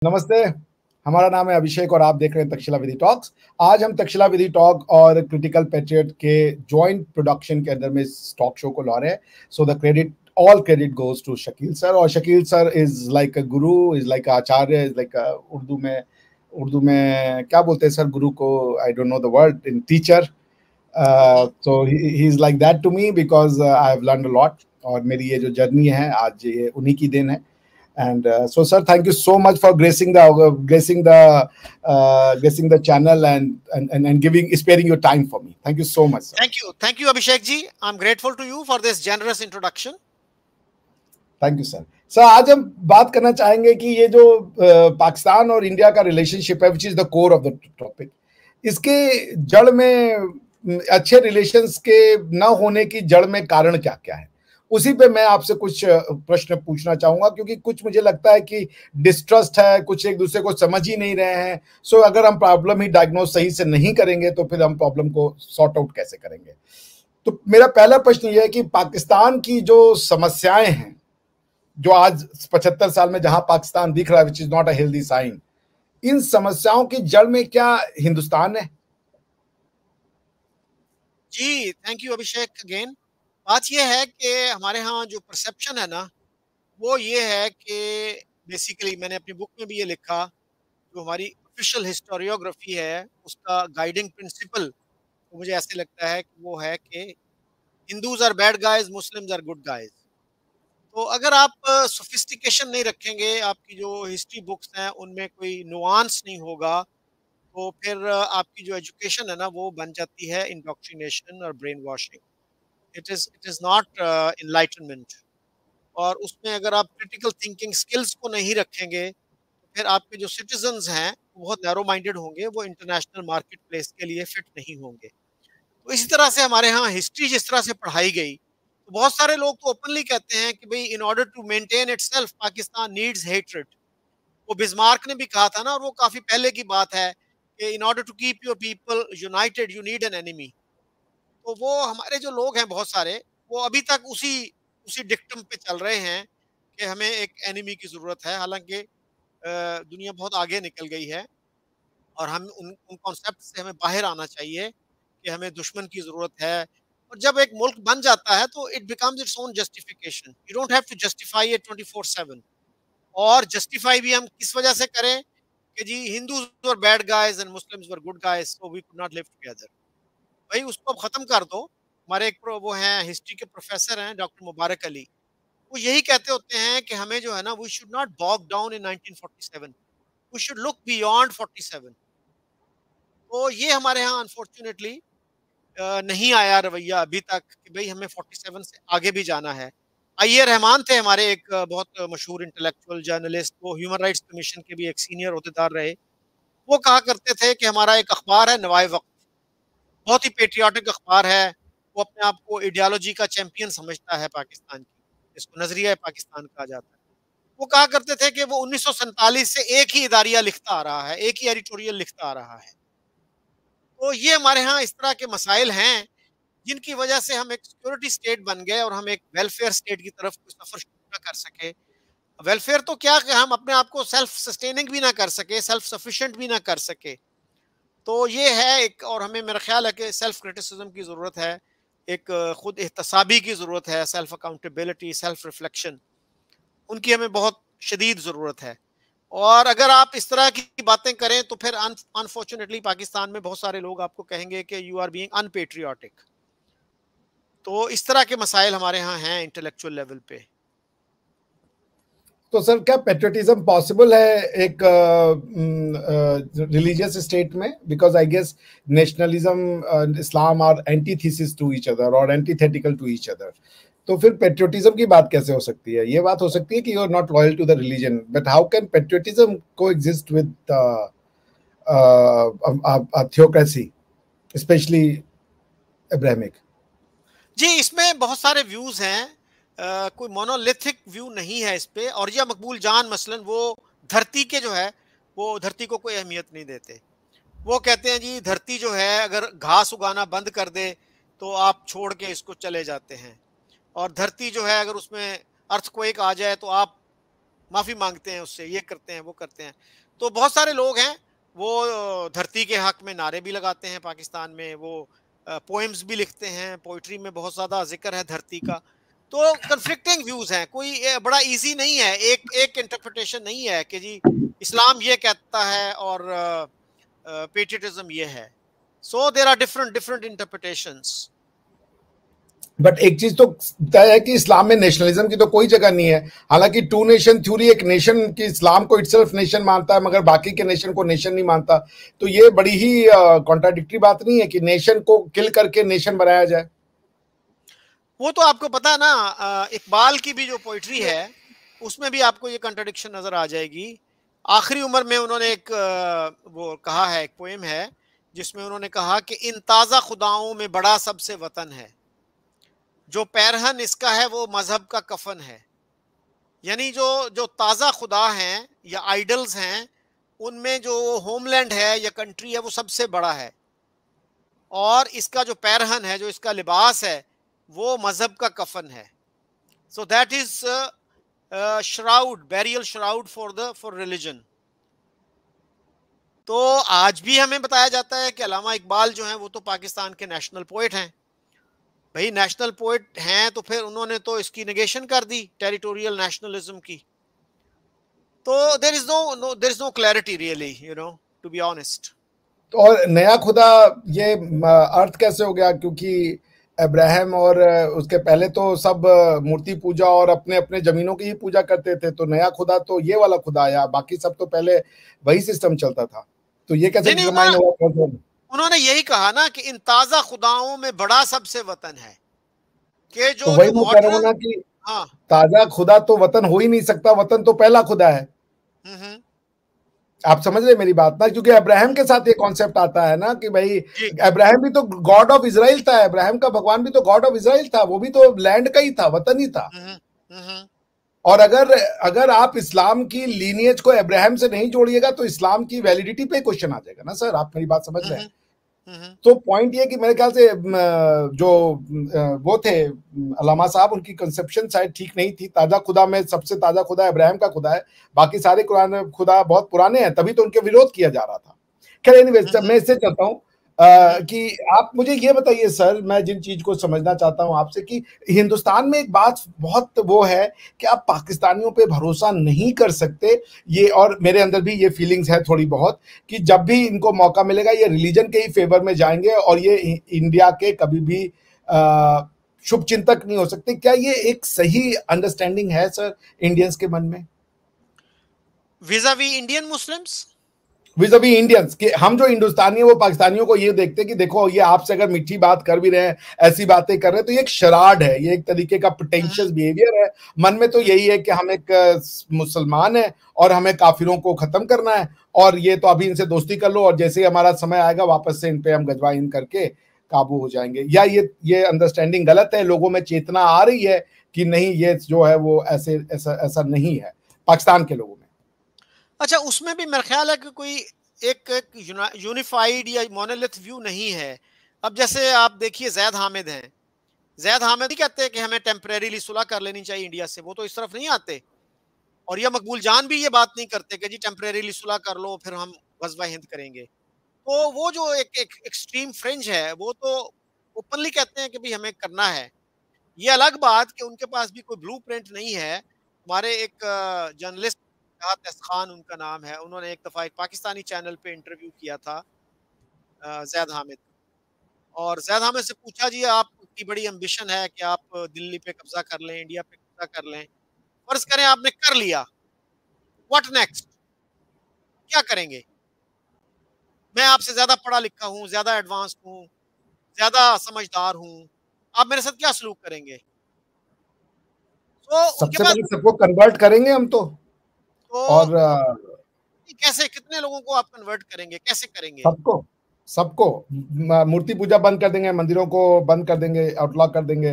नमस्ते, हमारा नाम है अभिषेक और आप देख रहे हैं तक्षशिला विधि टॉक्स। आज हम तक्षशिला विधि टॉक और क्रिटिकल पैट्रियट के जॉइंट प्रोडक्शन के अंदर में इस टॉक शो को ला रहे हैं। So the credit, all credit goes to Shakeel sir. और Shakeel sir is like a guru, is like acharya, is like Urdu में क्या बोलते हैं सर गुरु को? I don't know the word in teacher. So he's like that to me because I have learned a lot और मेरी ये जो जर्नी है आज ये उन्हीं की देन है। And so sir, thank you so much for gracing the channel and giving sparing your time for me. Thank you so much sir. Thank you Abhishek ji. I'm grateful to you for this generous introduction. Thank you sir. Sir आज हम बात करना चाहेंगे कि ये जो पाकिस्तान और India का रिलेशनशिप है, which is the core of the topic, इसके जड़ में अच्छे रिलेशंस के न होने की जड़ में कारण क्या क्या है, उसी पे मैं आपसे कुछ प्रश्न पूछना चाहूंगा। क्योंकि कुछ मुझे लगता है कि डिस्ट्रस्ट है, कुछ एक दूसरे को समझ ही नहीं रहे हैं। सो अगर हम प्रॉब्लम ही डायग्नोज सही से नहीं करेंगे तो फिर हम प्रॉब्लम को सॉर्ट आउट कैसे करेंगे? तो मेरा पहला प्रश्न यह है कि पाकिस्तान की जो समस्याएं हैं, जो आज 75 साल में जहां पाकिस्तान दिख रहा है, which is not a healthy sign, इन समस्याओं की जड़ में क्या हिंदुस्तान है? जी थैंक यू अभिषेक अगेन। बात यह है कि हमारे यहाँ जो परसेप्शन है ना, वो ये है कि बेसिकली मैंने अपनी बुक में भी ये लिखा, जो हमारी ऑफिशियल हिस्टोरियोग्राफी है उसका गाइडिंग प्रिंसिपल तो मुझे ऐसे लगता है कि वो है कि Hindus are bad guys, Muslims are good guys. तो अगर आप सोफिस्टिकेशन नहीं रखेंगे, आपकी जो हिस्ट्री बुक्स हैं उनमें कोई नुआंस नहीं होगा, तो फिर आपकी जो एजुकेशन है ना वो बन जाती है इंडोक्ट्रिनेशन और brain washing. It is not enlightenment. और उसमें अगर आप क्रिटिकल थिंकिंग स्किल्स को नहीं रखेंगे तो फिर आपके जो सिटीजन्स हैं वो बहुत नैरो माइंडेड होंगे, वो इंटरनेशनल मार्केट प्लेस के लिए फिट नहीं होंगे। तो इसी तरह से हमारे यहाँ हिस्ट्री जिस तरह से पढ़ाई गई, तो बहुत सारे लोग तो ओपनली कहते हैं कि भाई in order to maintain itself Pakistan needs hatred. वो बिस्मार्क ने भी कहा था ना, और वो काफी पहले की बात है कि in order to keep your people united you need an enemy. तो वो हमारे जो लोग हैं बहुत सारे, वो अभी तक उसी उसी डिक्टम पे चल रहे हैं कि हमें एक एनिमी की जरूरत है। हालांकि दुनिया बहुत आगे निकल गई है और हम उन कॉन्सेप्ट से हमें बाहर आना चाहिए कि हमें दुश्मन की जरूरत है। और जब एक मुल्क बन जाता है तो it becomes its own justification. You don't have to justify it 24/7। और जस्टिफाई भी हम किस वजह से करें कि जी Hindus were bad guys and Muslims were good guys, so we could not live together. भाई उसको अब खत्म कर दो। हमारे एक वो हैं हिस्ट्री के प्रोफेसर हैं डॉक्टर मुबारक अली, वो यही कहते होते हैं कि हमें जो है ना, we should not bog down in 1947, we should look beyond 47। तो ये हमारे यहाँ अनफॉर्चुनेटली नहीं आया रवैया अभी तक कि भाई हमें 47 से आगे भी जाना है। आईए रहमान थे हमारे एक बहुत मशहूर इंटेलेक्चुअल जर्नलिस्ट, वो ह्यूमन राइट्स कमीशन के भी एक सीनियर अहदेदार रहे। वो कहा करते थे कि हमारा एक अखबार है नवाए वक्त, बहुत ही पेट्रियाटिक अखबार है। वो अपने आप को आइडियोलॉजी का चैंपियन समझता है पाकिस्तान की, इसको नजरिया पाकिस्तान कहा जाता है। वो कहा करते थे कि वो 1947 से एक ही इदारिया लिखता आ रहा है, एक ही एडिटोरियल लिखता आ रहा है। तो ये हमारे यहाँ इस तरह के मसाइल हैं जिनकी वजह से हम एक सिक्योरिटी स्टेट बन गए और हम एक वेलफेयर स्टेट की तरफ कोई सफर शुरू ना कर सके। वेलफेयर तो क्या कि हम अपने आप को सेल्फ सस्टेनिंग भी ना कर सके, सेल्फ सफिशिएंट भी ना कर सके। तो ये है एक, और हमें मेरा ख्याल है कि सेल्फ क्रिटिसिज्म की ज़रूरत है, एक खुद एहतसाबी की ज़रूरत है, सेल्फ अकाउंटेबिलिटी, सेल्फ रिफ्लेक्शन, उनकी हमें बहुत शदीद ज़रूरत है। और अगर आप इस तरह की बातें करें तो फिर अनफॉर्चुनेटली पाकिस्तान में बहुत सारे लोग आपको कहेंगे कि यू आर बीइंग अनपेट्रियाटिक। तो इस तरह के मसाइल हमारे यहाँ हैं इंटेलेक्चुअल लेवल पे। तो सर क्या पेट्रियटिज्म पॉसिबल है एक रिलीजियस स्टेट में? Because I guess nationalism, Islam are antithesis to each other और एंटीथेटिकल टू ईच अदर। तो फिर पेट्रियटिज्म की बात कैसे हो सकती है? ये बात हो सकती है कि you are not loyal to the religion, but how can patriotism coexist with theocracy, specially Abrahamic? जी इसमें बहुत सारे व्यूज हैं, कोई मोनोलिथिक व्यू नहीं है इस पे। और या मकबूल जान मसलन वो धरती के जो है, वो धरती को कोई अहमियत नहीं देते। वो कहते हैं जी धरती जो है अगर घास उगाना बंद कर दे तो आप छोड़ के इसको चले जाते हैं। और धरती जो है अगर उसमें अर्थक्वेक आ जाए तो आप माफी मांगते हैं उससे, ये करते हैं, वो करते हैं। तो बहुत सारे लोग हैं, वो धरती के हक में नारे भी लगाते हैं पाकिस्तान में, वो पोएम्स भी लिखते हैं, पोइट्री में बहुत ज्यादा जिक्र है धरती का। तो कन्फ्लिक्टिंग व्यूज हैं, कोई बड़ा इजी नहीं है, एक एक इंटरप्रिटेशन नहीं है कि जी इस्लाम ये कहता है और पेट्रियटिज्म ये है। So there are different different interpretations. But एक चीज तो तय है कि इस्लाम में नेशनलिज्म की तो कोई जगह नहीं है। हालांकि टू नेशन थ्योरी एक नेशन की इस्लाम को इटसेल्फ नेशन मानता है, मगर बाकी के नेशन को नेशन नहीं मानता। तो ये बड़ी ही कॉन्ट्राडिक्टरी बात नहीं है कि नेशन को किल करके नेशन बनाया जाए। वो तो आपको पता है ना, इकबाल की भी जो पोइट्री है उसमें भी आपको ये कंट्राडिक्शन नजर आ जाएगी। आखिरी उम्र में उन्होंने एक वो कहा है, एक पोएम है जिसमें उन्होंने कहा कि इन ताजा खुदाओं में बड़ा सबसे वतन है, जो पैरहन इसका है वो मजहब का कफन है। यानी जो जो ताजा खुदा हैं या आइडल्स हैं, उनमें जो होमलैंड है या कंट्री है वो सबसे बड़ा है, और इसका जो पैरहन है, जो इसका लिबास है, वो मजहब का कफन है। So that is shroud, burial shroud for religion. तो आज भी हमें बताया जाता है कि अल्लामा इकबाल जो हैं वो तो पाकिस्तान के नेशनल पोएट हैं। भाई नेशनल पोएट हैं तो फिर उन्होंने तो इसकी नेगेशन कर दी, टेरिटोरियल नेशनलिज्म की। तो there is no clarity really, you know, to be honest. तो और नया खुदा ये अर्थ कैसे हो गया? क्योंकि अब्राहम और उसके पहले तो सब मूर्ति पूजा और अपने अपने जमीनों की ही पूजा करते थे। तो नया खुदा तो ये वाला खुदा आया, बाकी सब तो पहले वही सिस्टम चलता था। तो ये कैसे डिटरमाइन हुआ? उन्होंने यही कहा ना कि इन ताजा खुदाओं में बड़ा सबसे वतन है, कि जो तो वही मैं कह रहा हूँ ना कि हाँ, ताजा खुदा तो वतन हो ही नहीं सकता, वतन तो पहला खुदा है। आप समझ रहे मेरी बात ना? क्योंकि अब्राहम के साथ ये कॉन्सेप्ट आता है ना कि भाई अब्राहम भी तो गॉड ऑफ इजराइल था, अब्राहम का भगवान भी तो गॉड ऑफ इजराइल था, वो भी तो लैंड का ही था, वतन ही था। और अगर आप इस्लाम की लीनियज को अब्राहम से नहीं जोड़िएगा तो इस्लाम की वैलिडिटी पे क्वेश्चन आ जाएगा ना सर। आप मेरी बात समझ रहे हैं? तो पॉइंट ये कि मेरे ख्याल से जो वो थे अल्लामा साहब, उनकी कंसेप्शन शायद ठीक नहीं थी। ताजा खुदा में सबसे ताजा खुदा अब्राहम का खुदा है, बाकी सारे कुरान खुदा बहुत पुराने हैं, तभी तो उनके विरोध किया जा रहा था। खैर एनीवेज, मैं इससे चाहता हूँ कि आप मुझे ये बताइए सर, मैं जिन चीज को समझना चाहता हूं आपसे, कि हिंदुस्तान में एक बात बहुत वो है कि आप पाकिस्तानियों पे भरोसा नहीं कर सकते। ये, और मेरे अंदर भी ये फीलिंग्स है थोड़ी बहुत, कि जब भी इनको मौका मिलेगा ये रिलीजन के ही फेवर में जाएंगे और ये इंडिया के कभी भी शुभ चिंतक नहीं हो सकते। क्या ये एक सही अंडरस्टैंडिंग है सर इंडियंस के मन में vis-à-vis Indian Muslims? Vis-à-vis Indians कि हम जो हिंदुस्तानी है वो पाकिस्तानियों को ये देखते हैं कि देखो ये आपसे अगर मीठी बात कर भी रहे हैं, ऐसी बातें कर रहे हैं, तो ये एक शराड है, ये एक तरीके का पोटेंशियल बिहेवियर है। मन में तो यही है कि हम एक मुसलमान है और हमें काफिरों को खत्म करना है, और ये तो अभी इनसे दोस्ती कर लो और जैसे ही हमारा समय आएगा वापस से इन पे हम गजवा इन करके काबू हो जाएंगे। या ये अंडरस्टैंडिंग गलत है? लोगों में चेतना आ रही है कि नहीं, ये जो है वो ऐसा नहीं है पाकिस्तान के लोगों में? अच्छा, उसमें भी मेरा ख्याल है कि कोई एक यूनिफाइड या मोनोलिथ व्यू नहीं है। अब जैसे आप देखिए जैद हामिद हैं, जैद हामिद ही कहते हैं कि हमें टेम्परेरीली सुलह कर लेनी चाहिए इंडिया से, वो तो इस तरफ नहीं आते। और ये मकबूल जान भी ये बात नहीं करते कि जी टेम्परेरीली सुलह कर लो फिर हम गज़वा हिंद करेंगे। तो वो जो एक एक्सट्रीम फ्रिंज है वो तो ओपनली कहते हैं कि भाई हमें करना है। ये अलग बात कि उनके पास भी कोई ब्लूप्रिंट नहीं है। हमारे एक जर्नलिस्ट खान उनका नाम है, उन्होंने एक दफ़ा एक पाकिस्तानी चैनल पे इंटरव्यू किया था जैद हामिद, और जैद हामिद से पूछा जी आपकी बड़ी एम्बिशन है कि आप दिल्ली पे कब्जा कर लें, इंडिया पे कब्जा कर लें, फर्ज करें आपने कर लिया, व्हाट नेक्स्ट, क्या करेंगे? मैं आपसे ज्यादा पढ़ा लिखा हूँ, ज्यादा एडवांस हूँ, ज्यादा समझदार हूँ, आप मेरे साथ क्या सलूक करेंगे? तो उनके सबसे पास पहले सबको कन्वर्ट करेंगे हम तो और कैसे, कितने लोगों को आप कन्वर्ट करेंगे, कैसे करेंगे? सबको सबको मूर्ति पूजा बंद कर देंगे, मंदिरों को बंद कर देंगे, आउटलॉक कर देंगे।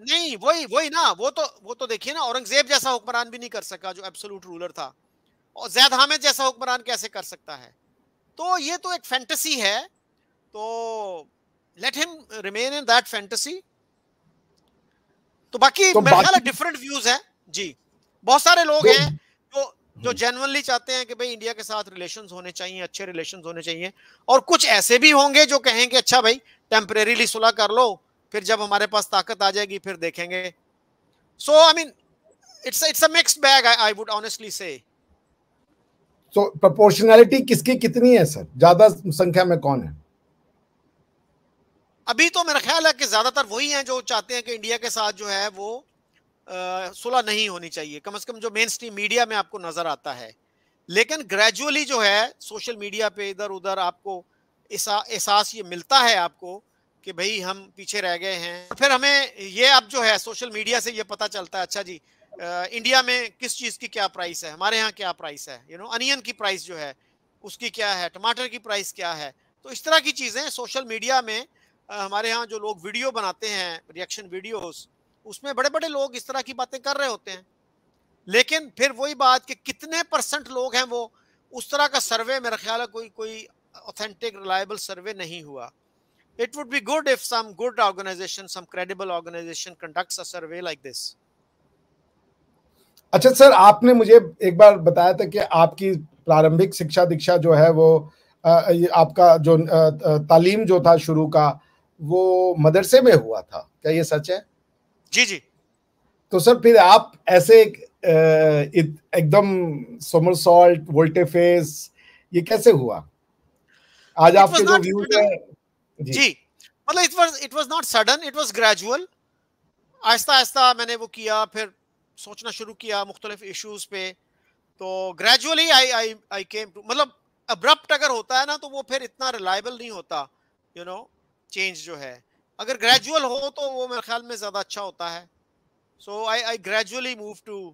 नहीं, वही ना, वो तो देखिए ना, औरंगजेब जैसा हुक्मरान भी नहीं कर सका जो एब्सोल्यूट रूलर था, और जैद हामिद जैसा हुक्मरान कैसे कर सकता है? तो ये तो एक फैंटेसी है, तो let him remain in that fantasy. तो बाकी मेरे ख्याल है डिफरेंट व्यूज हैं जी। बहुत सारे लोग हैं तो जो जेन्युइनली चाहते हैं कि भाई इंडिया के साथ रिलेशंस होने चाहिए, अच्छे रिलेशंस होने चाहिए, और कुछ ऐसे भी होंगे जो कहेंगे अच्छा भाई टेम्परेरीली सुलह कर लो, फिर जब हमारे पास ताकत आ जाएगी फिर देखेंगे। So I mean it's a mixed bag, I would honestly say. तो प्रोपोर्शनैलिटी किसकी कितनी है सर, ज्यादा संख्या में कौन है? अभी तो मेरा ख्याल है कि ज्यादातर वही हैं जो चाहते हैं कि इंडिया के साथ जो है वो सुलह नहीं होनी चाहिए, कम से कम जो मेन स्ट्रीम मीडिया में आपको नजर आता है। लेकिन ग्रेजुअली जो है सोशल मीडिया पे इधर उधर आपको एहसास ये मिलता है आपको कि भाई हम पीछे रह गए हैं। फिर हमें ये अब जो है सोशल मीडिया से ये पता चलता है, अच्छा जी इंडिया में किस चीज की क्या प्राइस है, हमारे यहाँ क्या प्राइस है, अनियन की प्राइस जो है उसकी क्या है, टमाटर की प्राइस क्या है। तो इस तरह की चीजें सोशल मीडिया में हमारे यहाँ जो लोग वीडियो बनाते हैं, रिएक्शन वीडियोस, उसमें बड़े बड़े लोग इस तरह की बातें कर रहे होते हैं। लेकिन फिर वही बात कि कितने परसेंट लोग हैं वो, उस तरह का सर्वे मेरा ख्याल है कोई ऑथेंटिक रिलायबल सर्वे नहीं हुआ। It would be good if some good organization, some credible organization conducts a survey like this. अच्छा सर, आपने मुझे एक बार बताया था कि आपकी प्रारंभिक शिक्षा दीक्षा जो है वो आपका जो तालीम जो था शुरू का वो मदरसे में हुआ था, क्या ये सच है? जी जी। तो सर फिर आप ऐसे एकदम सोमरसॉल्ट वोल्टे फेस ये कैसे हुआ? आज आपके जो व्यूज है जी, मतलब it was not sudden, it was gradual. Aahista Aahista मैंने वो किया, फिर सोचना शुरू किया मुख्तलिफ इश्यूज पे। तो ग्रेजुअली आई केम टू, मतलब अब्रप्ट अगर होता है ना तो वो फिर इतना रिलायबल नहीं होता, चेंज जो है। अगर ग्रेजुअल हो तो वो मेरे ख्याल में ज्यादा अच्छा होता है। So I gradually move to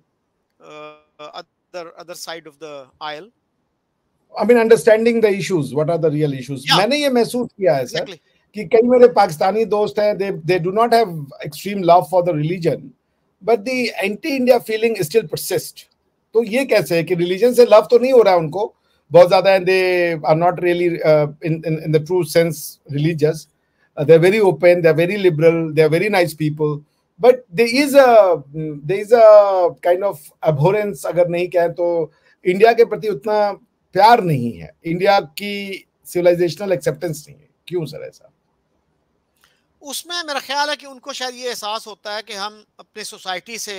other side of the aisle. I mean understanding the issues, what are the real issues. Yeah, मैंने ये महसूस किया है सर exactly. कि कई मेरे पाकिस्तानी दोस्त हैं, they do not have extreme love for the religion, but the anti-India feeling still persist. तो ये कैसे है कि रिलीजन से लव तो नहीं हो रहा है उनको बहुत ज्यादा, and they are not really in the true sense religious. They're very open, they're very liberal, they're very nice people, but there is a kind of abhorrence, अगर नहीं कहें तो इंडिया के प्रति उतना प्यार नहीं है, इंडिया की सिविलाइजेशनल एक्सेप्टेंस नहीं है। क्यों सर ऐसा? उसमें मेरा ख्याल है कि उनको शायद ये एहसास होता है कि हम अपने सोसाइटी से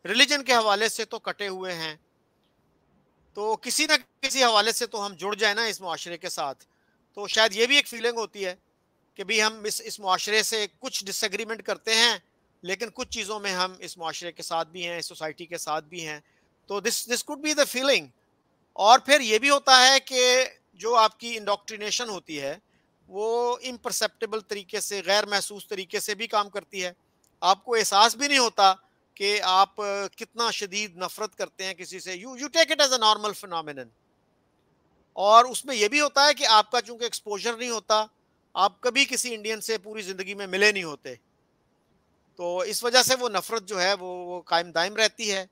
रिलीजन के हवाले से तो कटे हुए हैं, तो किसी ना किसी हवाले से तो हम जुड़ जाए ना इस मुआशरे के साथ। तो शायद ये भी एक फीलिंग होती है कि भी हम इस मुआशरे से कुछ डिसएग्रीमेंट करते हैं, लेकिन कुछ चीज़ों में हम इस मुआशरे के साथ भी हैं, इस सोसाइटी के साथ भी हैं। तो this could be the feeling. और फिर ये भी होता है कि जो आपकी इंडोक्ट्रिनेशन होती है वो इम्परसेप्टेबल तरीके से, गैर महसूस तरीके से भी काम करती है। आपको एहसास भी नहीं होता कि आप कितना शदीद नफरत करते हैं किसी से। You take it as a normal phenomenon. और उसमें यह भी होता है कि आपका चूंकि एक्सपोजर नहीं होता, आप कभी किसी इंडियन से पूरी जिंदगी में मिले नहीं होते, तो इस वजह से वो नफरत जो है वो कायम दायम रहती है।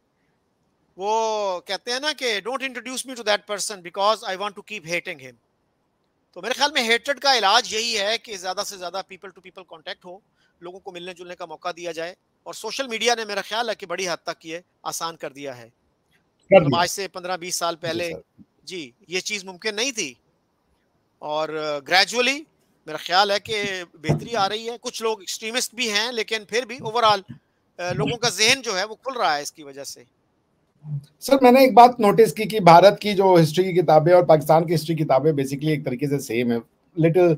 वो कहते हैं ना कि don't introduce me to that person because I want to keep hating him. तो मेरे ख्याल में हेट्रेड का इलाज यही है कि ज्यादा से ज्यादा पीपल टू पीपल कांटेक्ट हो, लोगों को मिलने जुलने का मौका दिया जाए। और सोशल मीडिया ने मेरा ख्याल है कि बड़ी हद तक ये आसान कर दिया है। मतलब आज से 15-20 साल पहले जी ये चीज मुमकिन नहीं थी, और ग्रेजुअली मेरा ख्याल है कि बेहतरी आ रही है। कुछ लोग एक्सट्रीमिस्ट भी हैं, लेकिन फिर भी ओवरऑल लोगों का जहन जो है वो खुल रहा है इसकी वजह से। सर मैंने एक बात नोटिस की कि भारत की जो हिस्ट्री की किताबें और पाकिस्तान की हिस्ट्री किताबें बेसिकली एक तरीके से सेम है, लिटिल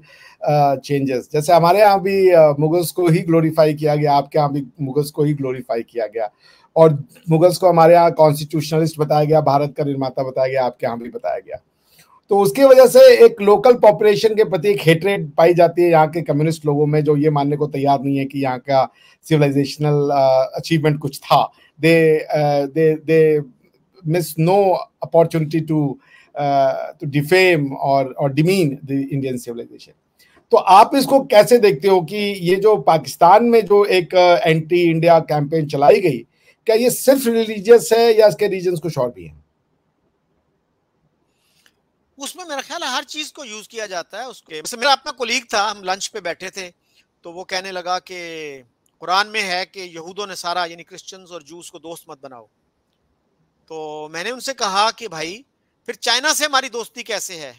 चेंजेस। जैसे हमारे यहाँ भी मुगल्स को ही ग्लोरीफाई किया गया, आपके यहाँ भी मुगल्स को ही ग्लोरीफाई किया गया, और मुगल्स को हमारे यहाँ कॉन्स्टिट्यूशनलिस्ट बताया गया, भारत का निर्माता बताया गया, आपके यहाँ भी बताया गया। तो उसकी वजह से एक लोकल पॉपुलेशन के प्रति एक हेट्रेड पाई जाती है यहाँ के कम्युनिस्ट लोगों में, जो ये मानने को तैयार नहीं है कि यहाँ का सिविलाइजेशनल अचीवमेंट कुछ था। they miss no opportunity to defame or demean the Indian civilization. तो आप इसको कैसे देखते हो कि ये जो पाकिस्तान में जो एक एंटी इंडिया कैंपेन चलाई गई, क्या ये सिर्फ रिलीजियस है या इसके रीजंस कुछ और भी हैं? उसमें मेरा ख्याल है हर चीज को यूज किया जाता है। उसके मेरा अपना कोलीग था, हम लंच पे बैठे थे, तो वो कहने लगा कि कुरान में है कि यहूदों ने सारा यानी क्रिश्चियंस और जूस को दोस्त मत बनाओ। तो मैंने उनसे कहा कि भाई फिर चाइना से हमारी दोस्ती कैसे है?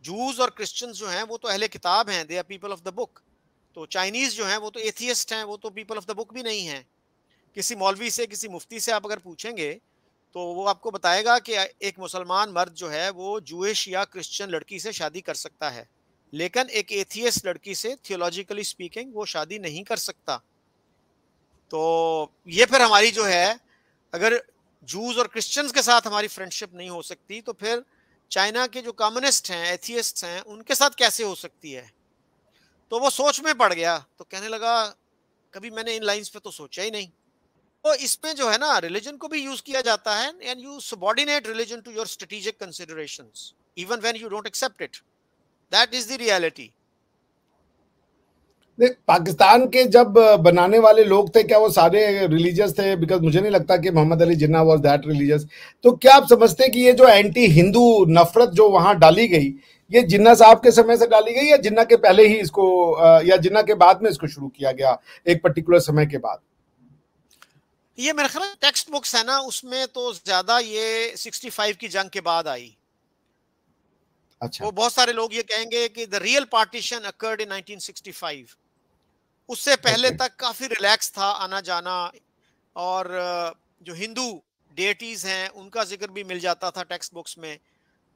जूस और क्रिश्चियंस जो हैं वो तो अहले किताब हैं, they are people of the book. तो चाइनीज जो हैं वो तो एथियस्ट हैं, वो तो पीपल ऑफ द बुक भी नहीं हैं। किसी मौलवी से, किसी मुफ्ती से आप अगर पूछेंगे तो वो आपको बताएगा कि एक मुसलमान मर्द जो है वो जूइश या क्रिश्चियन लड़की से शादी कर सकता है, लेकिन एक एथियस्ट लड़की से थियोलॉजिकली स्पीकिंग वो शादी नहीं कर सकता। तो ये फिर हमारी जो है, अगर जूस और क्रिश्चियंस के साथ हमारी फ्रेंडशिप नहीं हो सकती तो फिर चाइना के जो कम्युनिस्ट हैं, एथियस्ट हैं, उनके साथ कैसे हो सकती है? तो वो सोच में पड़ गया, तो कहने लगा कभी मैंने इन लाइंस पे तो सोचा ही नहीं। तो इसमें जो है ना, रिलीजन को भी यूज किया जाता है, and you subordinate religion to your strategic considerations even when you don't accept it. That is the reality. Pakistan के जब बनाने वाले लोग थे, क्या वो सारे रिलीजियस थे? बिकॉज मुझे नहीं लगता कि Mohammad Ali Jinnah was that religious. तो क्या आप समझते हैं कि ये जो एंटी हिंदू नफरत जो वहां डाली गई, ये जिन्ना साहब के समय से डाली गई या जिन्ना के पहले ही इसको या जिन्ना के बाद में इसको शुरू किया गया एक पर्टिकुलर समय के बाद? ये मेरे ख्याल टेक्स्ट बुक्स है ना, उसमें तो ज्यादा ये 65 की जंग के बाद आई। अच्छा। वो बहुत सारे लोग ये कहेंगे कि the real partition occurred in 1965। उससे पहले ओके। तक काफी रिलैक्स था आना जाना, और जो हिंदू डेटीज हैं उनका जिक्र भी मिल जाता था टेक्स्ट बुक्स में।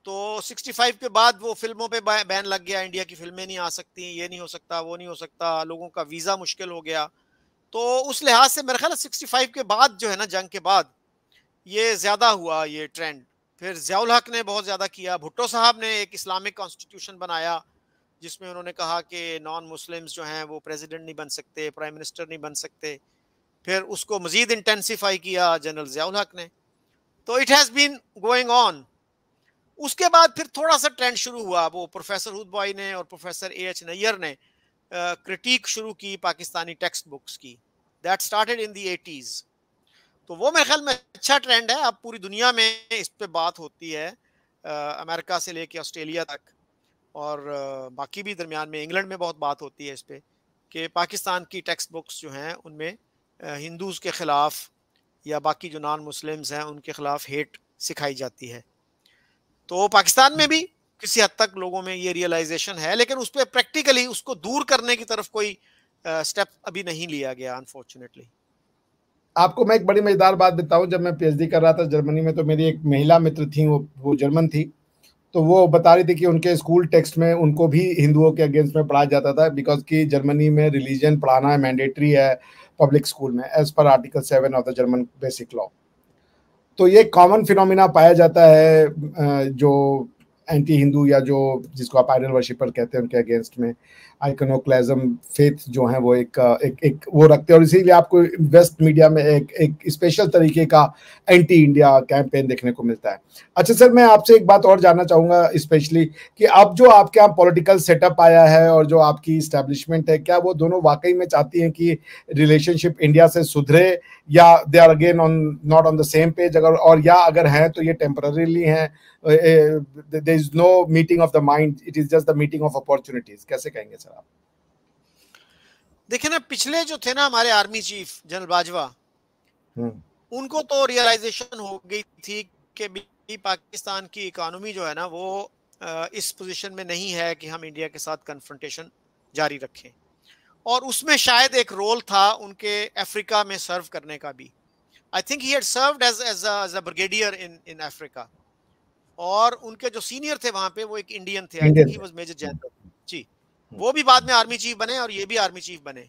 तो 65 के बाद वो फिल्मों पे बैन लग गया, इंडिया की फिल्में नहीं आ सकती, ये नहीं हो सकता, वो नहीं हो सकता, लोगों का वीजा मुश्किल हो गया। तो उस लिहाज से मेरे ख्याल 65 के बाद जो है ना, जंग के बाद ये ज्यादा हुआ ये ट्रेंड। फिर जियाउल हक ने बहुत ज्यादा किया, भुट्टो साहब ने एक इस्लामिक कॉन्स्टिट्यूशन बनाया जिसमें उन्होंने कहा कि नॉन मुस्लिम्स जो हैं वो प्रेसिडेंट नहीं बन सकते, प्राइम मिनिस्टर नहीं बन सकते। फिर उसको मजीद इंटेंसिफाई किया जनरल जियाउल हक ने। तो it has been going on. उसके बाद फिर थोड़ा सा ट्रेंड शुरू हुआ, वो प्रोफेसर हुदबॉय ने और प्रोफेसर एएच नैयर ने क्रिटिक शुरू की पाकिस्तानी टेक्स्ट बुक्स की। That started in the 80s। तो वो मेरे ख्याल में अच्छा ट्रेंड है, अब पूरी दुनिया में इस पे बात होती है, अमेरिका से लेके ऑस्ट्रेलिया तक, और बाकी भी दरमियान में इंग्लैंड में बहुत बात होती है इस पे कि पाकिस्तान की टेक्स्ट बुक्स जो हैं उनमें हिंदूज़ के ख़िलाफ़ या बाकी जो नॉन मुस्लिम्स हैं उनके ख़िलाफ़ हेट सिखाई जाती है। तो पाकिस्तान में भी किसी हद तक लोगों में ये रियलाइजेशन है, लेकिन उस पर प्रैक्टिकली उसको दूर करने की तरफ कोई स्टेप अभी नहीं लिया गया अनफॉर्चुनेटली। आपको मैं एक बड़ी मजेदार बात बताऊं, जब मैं पीएचडी कर रहा था जर्मनी में, तो मेरी एक महिला मित्र थी, वो जर्मन थी। तो वो बता रही थी कि उनके स्कूल टेक्स्ट में उनको भी हिंदुओं के अगेंस्ट में पढ़ाया जाता था, बिकॉज कि जर्मनी में रिलीजन पढ़ाना मैंडेटरी है पब्लिक स्कूल में, as per article 7 of the German basic law. तो ये कॉमन फिनोमिना पाया जाता है जो एंटी हिंदू या जो जिसको आप आइडल वर्शिपर कहते हैं उनके अगेंस्ट में आइकोनोक्लाज्म फेथ जो है वो एक वो रखते हैं, और इसीलिए आपको वेस्ट मीडिया में एक स्पेशल तरीके का एंटी इंडिया कैंपेन देखने को मिलता है। अच्छा सर, मैं आपसे एक बात और जानना चाहूंगा स्पेशली कि अब जो आपके यहाँ पॉलिटिकल सेटअप आया है और जो आपकी इस्टेब्लिशमेंट है, क्या वो दोनों वाकई में चाहती हैं कि रिलेशनशिप इंडिया से सुधरे, या they are again on not on the same page? अगर और या अगर हैं तो ये टेम्पररीली हैं, there is no meeting of the mind, it is just the meeting of opportunities? कैसे कहेंगे सर आप? देखिए ना, पिछले जो थे ना हमारे आर्मी चीफ जनरल बाजवा, उनको तो रियलाइजेशन हो गई थी कि भी पाकिस्तान की इकोनॉमी जो है ना वो इस पोजीशन में नहीं है कि हम इंडिया के साथ कन्फ्रंटेशन जारी रखें, और उसमें शायद एक रोल था उनके अफ्रीका में सर्व करने का भी। I think he had served as a brigadier in Africa, और उनके जो सीनियर थे वहां पे वो एक इंडियन थे, I think he was major general ji. वो भी बाद में आर्मी चीफ बने और ये भी आर्मी चीफ बने।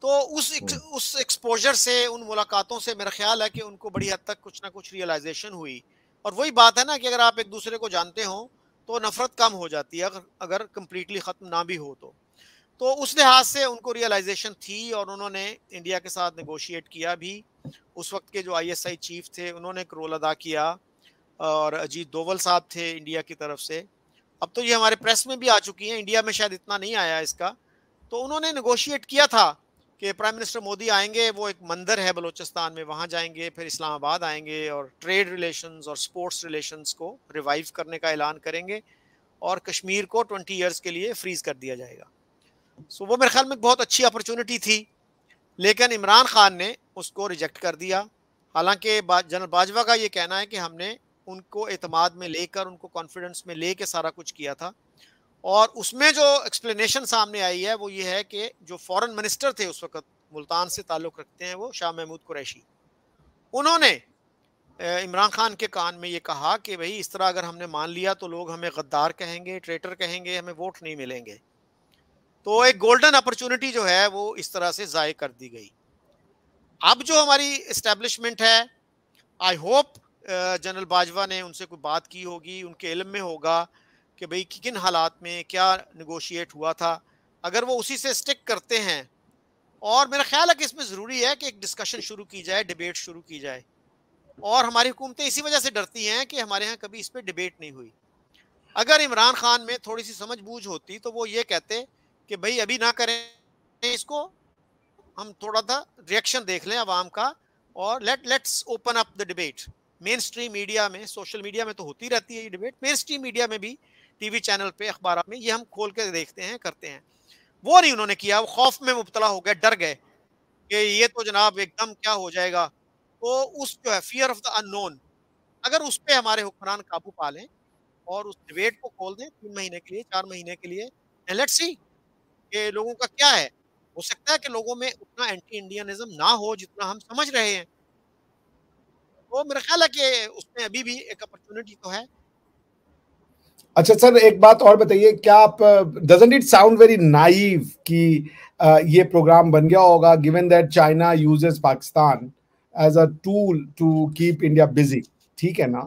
तो उस एक्सपोजर से, उन मुलाकातों से मेरा ख्याल है कि उनको बड़ी हद तक कुछ ना कुछ रियलाइजेशन हुई। और वही बात है ना कि अगर आप एक दूसरे को जानते हो तो नफरत कम हो जाती है, अगर कंप्लीटली खत्म ना भी हो तो उस लिहाज से उनको रियलाइजेशन थी और उन्होंने इंडिया के साथ नेगोशिएट किया भी। उस वक्त के जो आईएसआई चीफ थे उन्होंने एक रोल अदा किया, और अजीत डोवल साहब थे इंडिया की तरफ से। अब तो ये हमारे प्रेस में भी आ चुकी हैं, इंडिया में शायद इतना नहीं आया इसका। तो उन्होंने नेगोशिएट किया था कि प्राइम मिनिस्टर मोदी आएंगे, वो एक मंदिर है बलूचिस्तान में, वहाँ जाएंगे, फिर इस्लामाबाद आएंगे और ट्रेड रिलेशंस और स्पोर्ट्स रिलेशंस को रिवाइव करने का ऐलान करेंगे, और कश्मीर को 20 ईयर्स के लिए फ्रीज कर दिया जाएगा। सो वो मेरे ख्याल में बहुत अच्छी अपॉर्चुनिटी थी, लेकिन इमरान खान ने उसको रिजेक्ट कर दिया। हालांकि जनरल बाजवा का ये कहना है कि हमने उनको एतमाद में लेकर, उनको कॉन्फिडेंस में लेके सारा कुछ किया था। और उसमें जो एक्सप्लेनेशन सामने आई है वो ये है कि जो फॉरेन मिनिस्टर थे उस वक्त, मुल्तान से ताल्लुक रखते हैं वो, शाह महमूद कुरैशी, उन्होंने इमरान खान के कान में ये कहा कि भाई इस तरह अगर हमने मान लिया तो लोग हमें गद्दार कहेंगे, ट्रेटर कहेंगे, हमें वोट नहीं मिलेंगे। तो एक गोल्डन अपॉर्चुनिटी जो है वो इस तरह से ज़ाय कर दी गई। अब जो हमारी इस्टेब्लिशमेंट है, आई होप जनरल बाजवा ने उनसे कोई बात की होगी, उनके इल्म में होगा कि भाई किन हालात में क्या निगोशिएट हुआ था। अगर वो उसी से स्टिक करते हैं, और मेरा ख्याल है कि इसमें ज़रूरी है कि एक डिस्कशन शुरू की जाए, डिबेट शुरू की जाए। और हमारी हुकूमतें इसी वजह से डरती हैं कि हमारे यहाँ कभी इस पर डिबेट नहीं हुई। अगर इमरान खान में थोड़ी सी समझ बूझ होती तो वो ये कहते कि भाई अभी ना करें इसको, हम थोड़ा सा रिएक्शन देख लें आवाम का, और let's open up the debate. Main stream media में, सोशल मीडिया में तो होती रहती है ये डिबेट, मेन स्ट्रीम मीडिया में भी, टीवी चैनल पे, अखबार में, ये हम खोल के देखते हैं, करते हैं। वो नहीं उन्होंने किया, वो खौफ में मुब्तला हो गए, डर गए कि ये तो जनाब एकदम क्या हो जाएगा। तो उस जो है फियर ऑफ द अननोन, अगर उस पे हमारे हुक्मरान काबू पा लें और उस डिबेट को खोल दें 3 महीने के लिए, 4 महीने के लिए, एंड लेट्स सी कि लोगों का क्या है। हो सकता है कि लोगों में उतना एंटी इंडियनिज़्म ना हो जितना हम समझ रहे हैं। तो मेरा ख्याल है कि उसमें अभी भी एक अपॉर्चुनिटी तो है। अच्छा सर, एक बात और बताइए, क्या आप, doesn't it sound very naive कि ये प्रोग्राम बन गया होगा given that China uses Pakistan as a tool to keep India busy, ठीक है ना?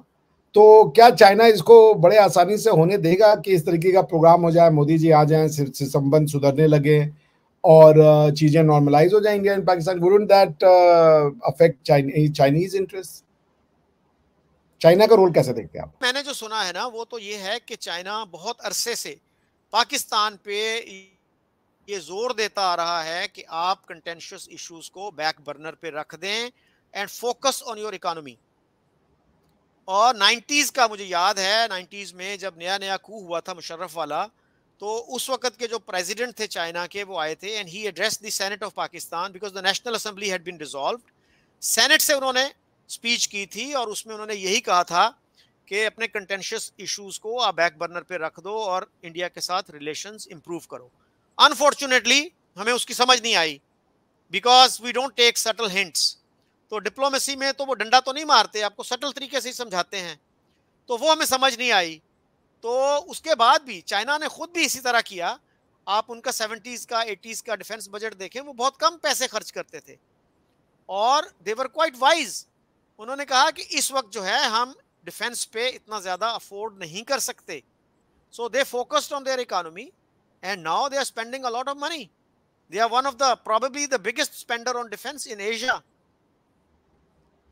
तो क्या चाइना इसको बड़े आसानी से होने देगा कि इस तरीके का प्रोग्राम हो जाए, मोदी जी आ जाएं, संबंध सुधरने लगे और चीजें नॉर्मलाइज हो जाए India and Pakistan? Wouldn't that affect Chinese interest? China का रोल कैसे देखते हैं आप? मैंने जो सुना है ना वो तो ये है कि चाइना बहुत अरसे से पाकिस्तान पे ये जोर देता आ रहा है कि आप कंटेंशियस इश्यूज को बैक बर्नर पे रख दें and focus on your economy. और 90s का मुझे याद है, 90s में जब नया नया कू हुआ था मुशर्रफ वाला, तो उस वक्त के जो प्रेसिडेंट थे चाइना के वो आए थे and he addressed the senate of Pakistan because the national assembly had been dissolved. Senate से उन्होंने स्पीच की थी और उसमें उन्होंने यही कहा था कि अपने कंटेंशियस इश्यूज को आप बैक बर्नर पे रख दो और इंडिया के साथ रिलेशंस इंप्रूव करो। अनफॉर्चुनेटली हमें उसकी समझ नहीं आई because we don't take subtle hints. तो डिप्लोमेसी में तो वो डंडा तो नहीं मारते, आपको सटल तरीके से ही समझाते हैं, तो वो हमें समझ नहीं आई। तो उसके बाद भी चाइना ने खुद भी इसी तरह किया। आप उनका 70s का 80s का डिफेंस बजट देखें, वो बहुत कम पैसे खर्च करते थे और दे वर क्वाइट वाइज। उन्होंने कहा कि इस वक्त जो है हम डिफेंस पे इतना ज्यादा अफोर्ड नहीं कर सकते, so they focused on their economy and now they are spending a lot of money. They are one of the probably the biggest spender on defence in Asia.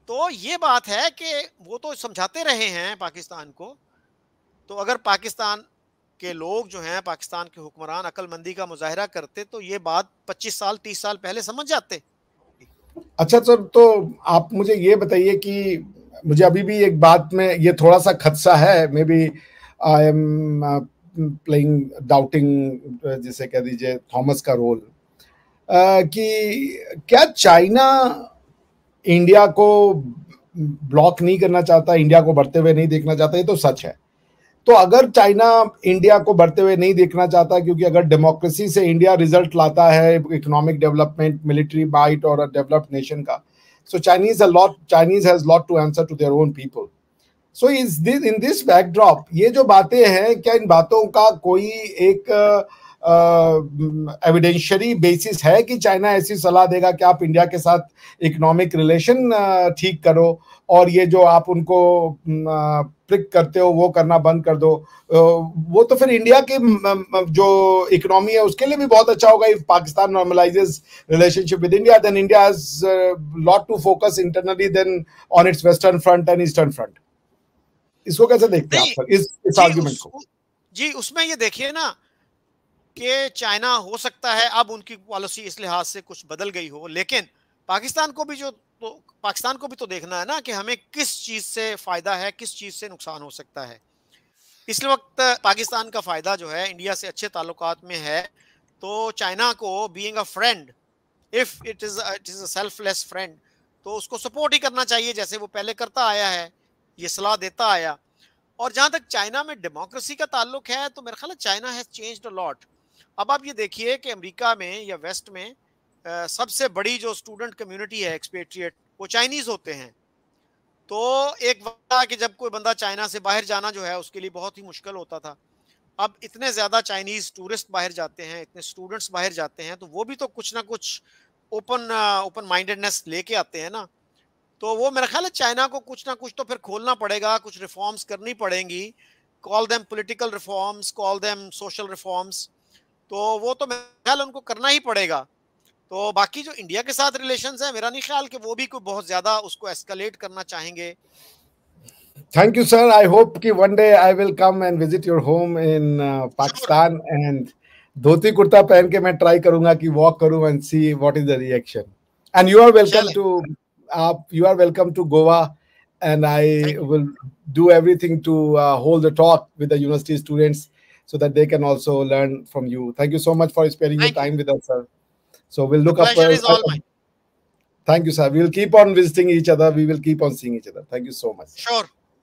तो ये बात है कि वो तो समझाते रहे हैं पाकिस्तान को। तो अगर पाकिस्तान के लोग जो हैं, पाकिस्तान के हुक्मरान अक्लमंदी का मुजाहिरा करते तो ये बात 25 साल 30 साल पहले समझ जाते। अच्छा सर, तो आप मुझे ये बताइए कि मुझे अभी भी एक बात में ये थोड़ा सा खदशा है, maybe I am playing doubting, जिसे कह दीजिए थॉमस का रोल, कि क्या चाइना इंडिया को ब्लॉक नहीं करना चाहता, इंडिया को बढ़ते हुए नहीं देखना चाहता? ये तो सच है। तो अगर चाइना इंडिया को बढ़ते हुए नहीं देखना चाहता, क्योंकि अगर डेमोक्रेसी से इंडिया रिजल्ट लाता है, इकोनॉमिक डेवलपमेंट, मिलिट्री बाइट और डेवलप्ड नेशन का, so Chinese has lot to answer to their own people. So is this, in this backdrop, ये जो बातें हैं, क्या इन बातों का कोई एक एविडेंशियरी बेसिस है कि चाइना ऐसी सलाह देगा कि आप इंडिया के साथ इकोनॉमिक रिलेशन ठीक करो और ये जो आप उनको प्रिक करते हो वो करना बंद कर दो? वो तो फिर इंडिया की जो इकोनॉमी है उसके लिए भी बहुत अच्छा होगा। If Pakistan normalises relationship with India, then India has lot to focus internally than on its western front and eastern front. इसको कैसे देखते हैं आप सर, इस आर्गुमेंट को? जी, उसमें ये देखिए ना कि चाइना हो सकता है अब उनकी पॉलिसी इस लिहाज से कुछ बदल गई हो, लेकिन पाकिस्तान को भी पाकिस्तान को भी तो देखना है ना कि हमें किस चीज से फायदा है, किस चीज से नुकसान हो सकता है। इस वक्त पाकिस्तान का फायदा जो है इंडिया से अच्छे ताल्लुकात में है, तो चाइना को being a friend, if it is a selfless friend, तो उसको सपोर्ट ही करना चाहिए जैसे वो पहले करता आया है, ये सलाह देता आया। और जहां तक चाइना में डेमोक्रेसी का ताल्लुक है तो मेरा ख्याल है China has changed a lot. अब आप ये देखिए कि अमेरिका में या वेस्ट में सबसे बड़ी जो स्टूडेंट कम्युनिटी है एक्सपेट्रिएट, वो चाइनीज होते हैं। तो एक वक्त था कि जब कोई बंदा चाइना से बाहर जाना जो है उसके लिए बहुत ही मुश्किल होता था। अब इतने ज्यादा चाइनीज टूरिस्ट बाहर जाते हैं, इतने स्टूडेंट्स बाहर जाते हैं, तो वो भी तो कुछ ना कुछ ओपन माइंडेडनेस लेके आते हैं ना। तो वो मेरा ख्याल है चाइना को कुछ ना कुछ तो फिर खोलना पड़ेगा, कुछ रिफॉर्म्स करनी पड़ेंगी। Call them political reforms, call them social reforms, तो वो तो मेरा ख्याल उनको करना ही पड़ेगा। तो बाकी जो इंडिया के साथ रिलेशंस है, मेरा नहीं ख्याल कि वो भी कोई बहुत ज्यादा उसको एस्केलेट करना चाहेंगे। Thank you, sir. I hope कि one day I will come and visit your home in sure, Pakistan and dhoti kurta पहन के मैं ट्राई करूंगा कि वॉक करूं and see what is the reaction. And you are welcome चले, to you are welcome to Goa, and I thank you, will do everything to hold the talk with the university students so that they can also learn from you. Thank you so much for sparing your thank you, time with us, sir. So we'll the look up. Pleasure is all mine. Thank you, sir. We will keep on visiting each other. We will keep on seeing each other. Thank you so much. Sure.